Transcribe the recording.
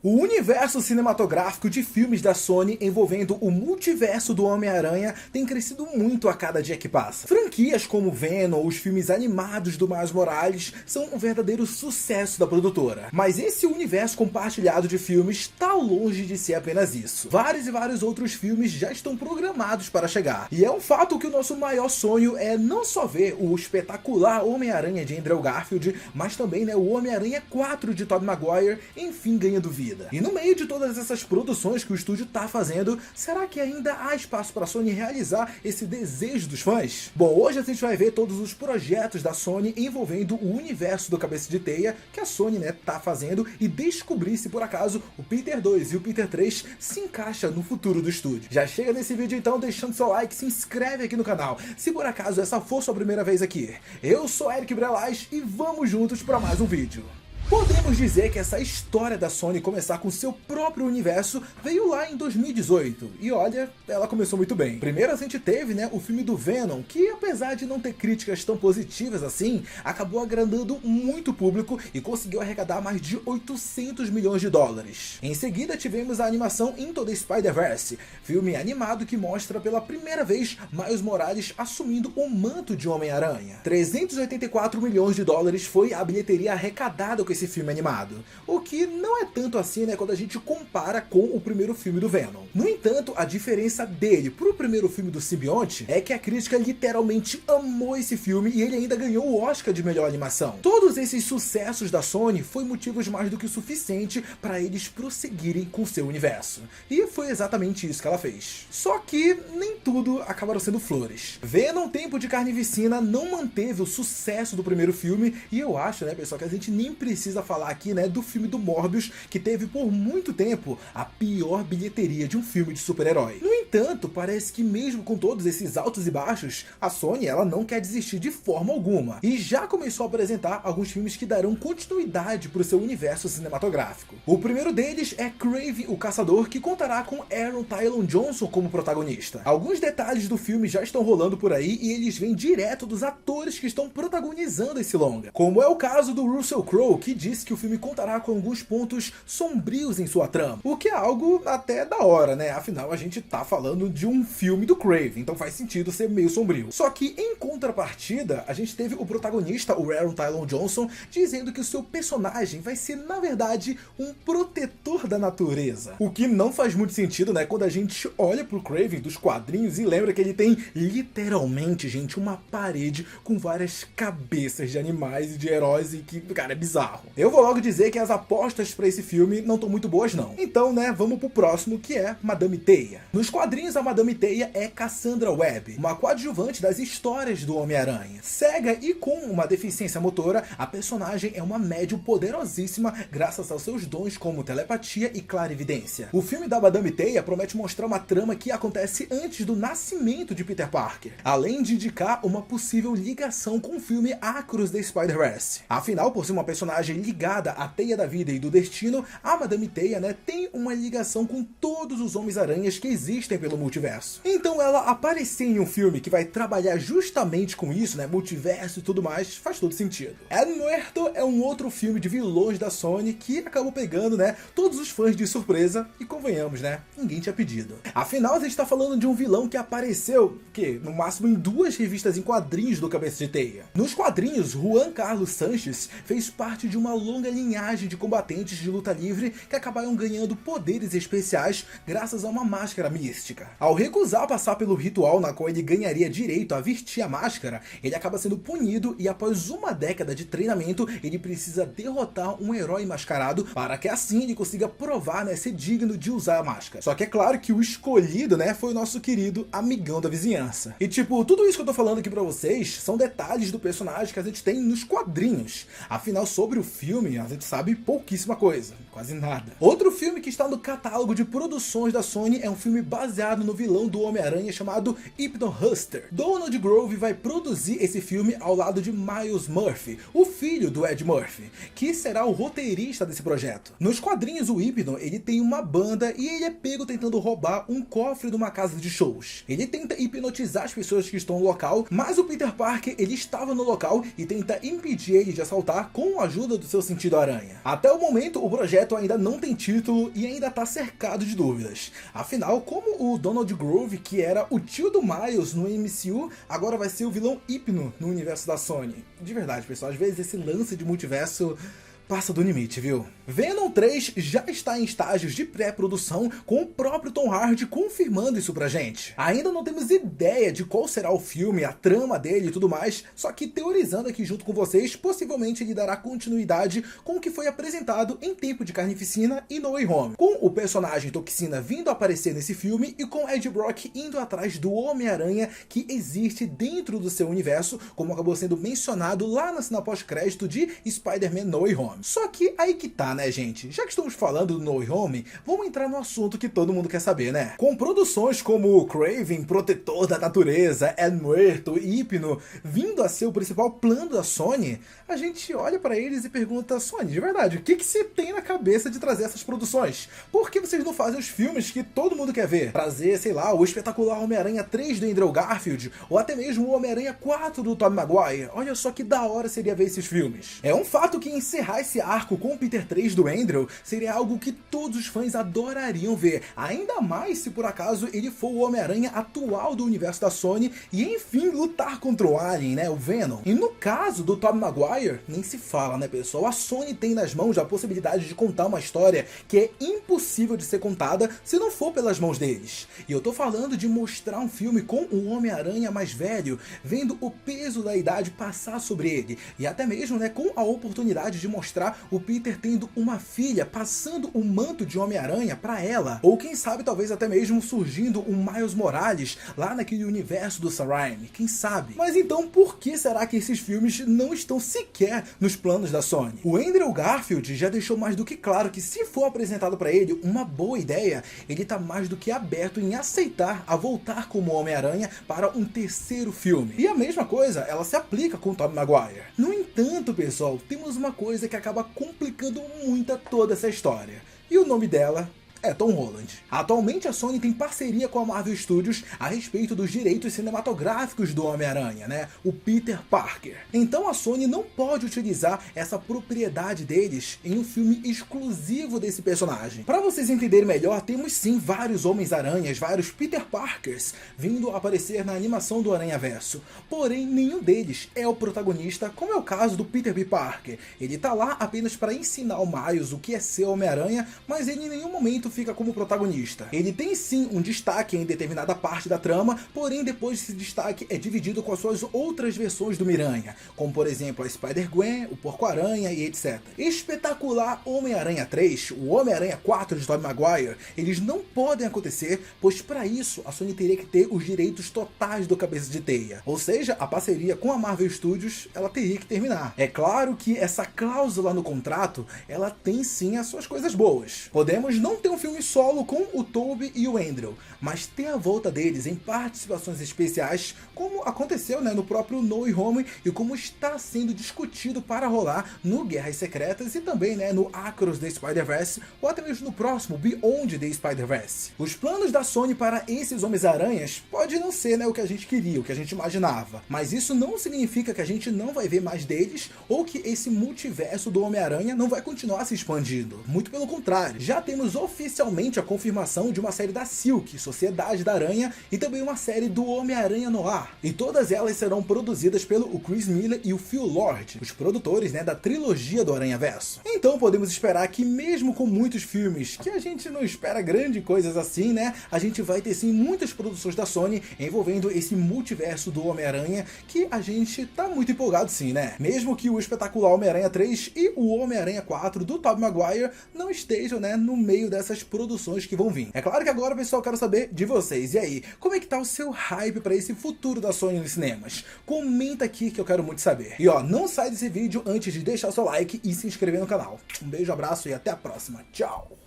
O universo cinematográfico de filmes da Sony envolvendo o multiverso do Homem-Aranha tem crescido muito a cada dia que passa. Franquias como Venom ou os filmes animados do Miles Morales são um verdadeiro sucesso da produtora. Mas esse universo compartilhado de filmes está longe de ser apenas isso. Vários e vários outros filmes já estão programados para chegar. E é um fato que o nosso maior sonho é não só ver o espetacular Homem-Aranha de Andrew Garfield, mas também o Homem-Aranha 4 de Tobey Maguire, enfim ganhando vida. E no meio de todas essas produções que o estúdio tá fazendo, será que ainda há espaço para a Sony realizar esse desejo dos fãs? Bom, hoje a gente vai ver todos os projetos da Sony envolvendo o universo do Cabeça de Teia que a Sony tá fazendo e descobrir se por acaso o Peter 2 e o Peter 3 se encaixam no futuro do estúdio. Já chega nesse vídeo então deixando seu like, se inscreve aqui no canal, se por acaso essa for sua primeira vez aqui. Eu sou Eric Brelaz e vamos juntos para mais um vídeo. Podemos dizer que essa história da Sony começar com seu próprio universo veio lá em 2018, e olha, ela começou muito bem. Primeiro a gente teve o filme do Venom, que apesar de não ter críticas tão positivas assim, acabou agradando muito público e conseguiu arrecadar mais de 800 milhões de dólares. Em seguida tivemos a animação Into the Spider-Verse, filme animado que mostra pela primeira vez Miles Morales assumindo o manto de Homem-Aranha. 384 milhões de dólares foi a bilheteria arrecadada com esse filme animado, o que não é tanto assim quando a gente compara com o primeiro filme do Venom. No entanto, a diferença dele pro primeiro filme do simbionte é que a crítica literalmente amou esse filme e ele ainda ganhou o Oscar de melhor animação. Todos esses sucessos da Sony foi motivos mais do que o suficiente para eles prosseguirem com seu universo, e foi exatamente isso que ela fez. Só que nem tudo acabaram sendo flores. Venom Tempo de Carnificina não manteve o sucesso do primeiro filme, e eu acho, pessoal, que a gente nem precisa falar aqui, do filme do Morbius, que teve por muito tempo a pior bilheteria de um filme de super-herói. No entanto, parece que mesmo com todos esses altos e baixos, a Sony ela não quer desistir de forma alguma, e já começou a apresentar alguns filmes que darão continuidade para o seu universo cinematográfico. O primeiro deles é Kraven o Caçador, que contará com Aaron Taylor Johnson como protagonista. Alguns detalhes do filme já estão rolando por aí e eles vêm direto dos atores que estão protagonizando esse longa, como é o caso do Russell Crowe, que disse que o filme contará com alguns pontos sombrios em sua trama, o que é algo até da hora, afinal a gente tá falando de um filme do Kraven, então faz sentido ser meio sombrio. Só que em contrapartida, a gente teve o protagonista, o Aaron Taylor Johnson, dizendo que o seu personagem vai ser na verdade um protetor da natureza, o que não faz muito sentido, quando a gente olha pro Kraven dos quadrinhos e lembra que ele tem literalmente, gente, uma parede com várias cabeças de animais e de heróis e que, cara, é bizarro. Eu vou logo dizer que as apostas para esse filme não estão muito boas não. Então, vamos pro próximo, que é Madame Teia. Nos quadrinhos, a Madame Teia é Cassandra Webb, uma coadjuvante das histórias do Homem-Aranha. Cega e com uma deficiência motora, a personagem é uma médium poderosíssima graças aos seus dons como telepatia e clarividência. O filme da Madame Teia promete mostrar uma trama que acontece antes do nascimento de Peter Parker, além de indicar uma possível ligação com o filme Across the Spider-Verse. Afinal, por ser uma personagem ligada à Teia da Vida e do Destino, a Madame Teia tem uma ligação com todos os Homens-Aranhas que existem pelo multiverso. Então ela aparecer em um filme que vai trabalhar justamente com isso, multiverso e tudo mais, faz todo sentido. El Muerto é um outro filme de vilões da Sony que acabou pegando, todos os fãs de surpresa e convenhamos, ninguém tinha pedido. Afinal, a gente tá falando de um vilão que apareceu, no máximo em 2 revistas em quadrinhos do Cabeça de Teia. Nos quadrinhos, Juan Carlos Sanches fez parte de uma longa linhagem de combatentes de luta livre que acabaram ganhando poderes especiais graças a uma máscara mística. Ao recusar passar pelo ritual na qual ele ganharia direito a vestir a máscara, ele acaba sendo punido e após uma década de treinamento, ele precisa derrotar um herói mascarado para que assim ele consiga provar, ser digno de usar a máscara. Só que é claro que o escolhido, foi o nosso querido amigão da vizinhança. E tudo isso que eu tô falando aqui pra vocês são detalhes do personagem que a gente tem nos quadrinhos. Afinal, sobre o filme, a gente sabe pouquíssima coisa, quase nada. Outro filme que está no catálogo de produções da Sony é um filme baseado no vilão do Homem-Aranha chamado Hypno Huster. Donald Grove vai produzir esse filme ao lado de Miles Murphy, o filho do Ed Murphy, que será o roteirista desse projeto. Nos quadrinhos quadrinhos, o Hypno, ele tem uma banda e ele é pego tentando roubar um cofre de uma casa de shows. Ele tenta hipnotizar as pessoas que estão no local, mas o Peter Parker, ele estava no local e tenta impedir ele de assaltar com a ajuda do seu sentido aranha. Até o momento, o projeto ainda não tem título e ainda está cercado de dúvidas. Afinal, como o Donald Grove, que era o tio do Miles no MCU, agora vai ser o vilão Hypno no universo da Sony. De verdade, pessoal, às vezes esse lance de multiverso passa do limite, viu? Venom 3 já está em estágios de pré-produção, com o próprio Tom Hardy confirmando isso pra gente. Ainda não temos ideia de qual será o filme, a trama dele e tudo mais, só que teorizando aqui junto com vocês, possivelmente ele dará continuidade com o que foi apresentado em Tempo de Carnificina e No Way Home, com o personagem Toxina vindo a aparecer nesse filme e com Ed Brock indo atrás do Homem-Aranha que existe dentro do seu universo, como acabou sendo mencionado lá na cena pós-crédito de Spider-Man No Way Home. Só que aí que tá, né, gente? Já que estamos falando do No Way Home, vamos entrar no assunto que todo mundo quer saber, né? Com produções como Kraven, Protetor da Natureza, El Muerto e Hypno vindo a ser o principal plano da Sony, a gente olha pra eles e pergunta: Sony, de verdade, o que você tem na cabeça de trazer essas produções? Por que vocês não fazem os filmes que todo mundo quer ver? Trazer, sei lá, o espetacular Homem-Aranha 3 do Andrew Garfield, ou até mesmo o Homem-Aranha 4 do Tobey Maguire? Olha só que da hora seria ver esses filmes. É um fato que encerrar esse arco com o Peter 3 do Andrew seria algo que todos os fãs adorariam ver, ainda mais se por acaso ele for o Homem-Aranha atual do universo da Sony e enfim lutar contra o Alien, né, o Venom. E no caso do Tobey Maguire, nem se fala, né, pessoal? A Sony tem nas mãos a possibilidade de contar uma história que é impossível de ser contada se não for pelas mãos deles. E eu tô falando de mostrar um filme com o Homem-Aranha mais velho, vendo o peso da idade passar sobre ele, e até mesmo, né, com a oportunidade de mostrar o Peter tendo uma filha, passando o manto de Homem-Aranha pra ela, ou quem sabe talvez até mesmo surgindo um Miles Morales lá naquele universo do Sam Raimi, quem sabe? Mas então por que será que esses filmes não estão sequer nos planos da Sony? O Andrew Garfield já deixou mais do que claro que se for apresentado pra ele uma boa ideia, ele tá mais do que aberto em aceitar a voltar como Homem-Aranha para um terceiro filme. E a mesma coisa, ela se aplica com o Tobey Maguire. No entanto, pessoal, temos uma coisa que acaba complicando muito toda essa história. E o nome dela é Tom Holland. Atualmente a Sony tem parceria com a Marvel Studios a respeito dos direitos cinematográficos do Homem-Aranha, né? O Peter Parker. Então a Sony não pode utilizar essa propriedade deles em um filme exclusivo desse personagem. Para vocês entenderem melhor, temos sim vários Homens-Aranhas, vários Peter Parkers vindo a aparecer na animação do Aranhaverso. Porém, nenhum deles é o protagonista, como é o caso do Peter B. Parker. Ele tá lá apenas para ensinar o Miles o que é ser Homem-Aranha, mas ele em nenhum momento fica como protagonista. Ele tem sim um destaque em determinada parte da trama, porém depois esse destaque é dividido com as suas outras versões do Miranha, como por exemplo a Spider-Gwen, o Porco-Aranha e etc. Espetacular Homem-Aranha 3, o Homem-Aranha 4 de Tobey Maguire, eles não podem acontecer, pois para isso a Sony teria que ter os direitos totais do Cabeça de Teia. Ou seja, a parceria com a Marvel Studios, ela teria que terminar. É claro que essa cláusula no contrato, ela tem sim as suas coisas boas. Podemos não ter um filme solo com o Tobey e o Andrew, mas ter a volta deles em participações especiais, como aconteceu, né, no próprio No Way Home e como está sendo discutido para rolar no Guerras Secretas e também, né, no Across the Spider-Verse ou até mesmo no próximo Beyond the Spider-Verse. Os planos da Sony para esses Homens-Aranhas pode não ser, né, o que a gente queria, o que a gente imaginava, mas isso não significa que a gente não vai ver mais deles ou que esse multiverso do Homem-Aranha não vai continuar se expandindo. Muito pelo contrário, já temos oficialmente a confirmação de uma série da Silk, Sociedade da Aranha, e também uma série do Homem-Aranha Noir. E todas elas serão produzidas pelo Chris Miller e o Phil Lord, os produtores, né, da trilogia do Aranhaverso. Então podemos esperar que mesmo com muitos filmes, que a gente não espera grandes coisas assim, né, a gente vai ter sim muitas produções da Sony envolvendo esse multiverso do Homem-Aranha, que a gente tá muito empolgado sim, né? Mesmo que o espetacular Homem-Aranha 3 e o Homem-Aranha 4 do Tobey Maguire não estejam, né, no meio dessas produções que vão vir. É claro que agora, pessoal, eu quero saber de vocês. E aí, como é que tá o seu hype para esse futuro da Sony nos cinemas? Comenta aqui que eu quero muito saber. E ó, não sai desse vídeo antes de deixar o seu like e se inscrever no canal. Um beijo, abraço e até a próxima. Tchau!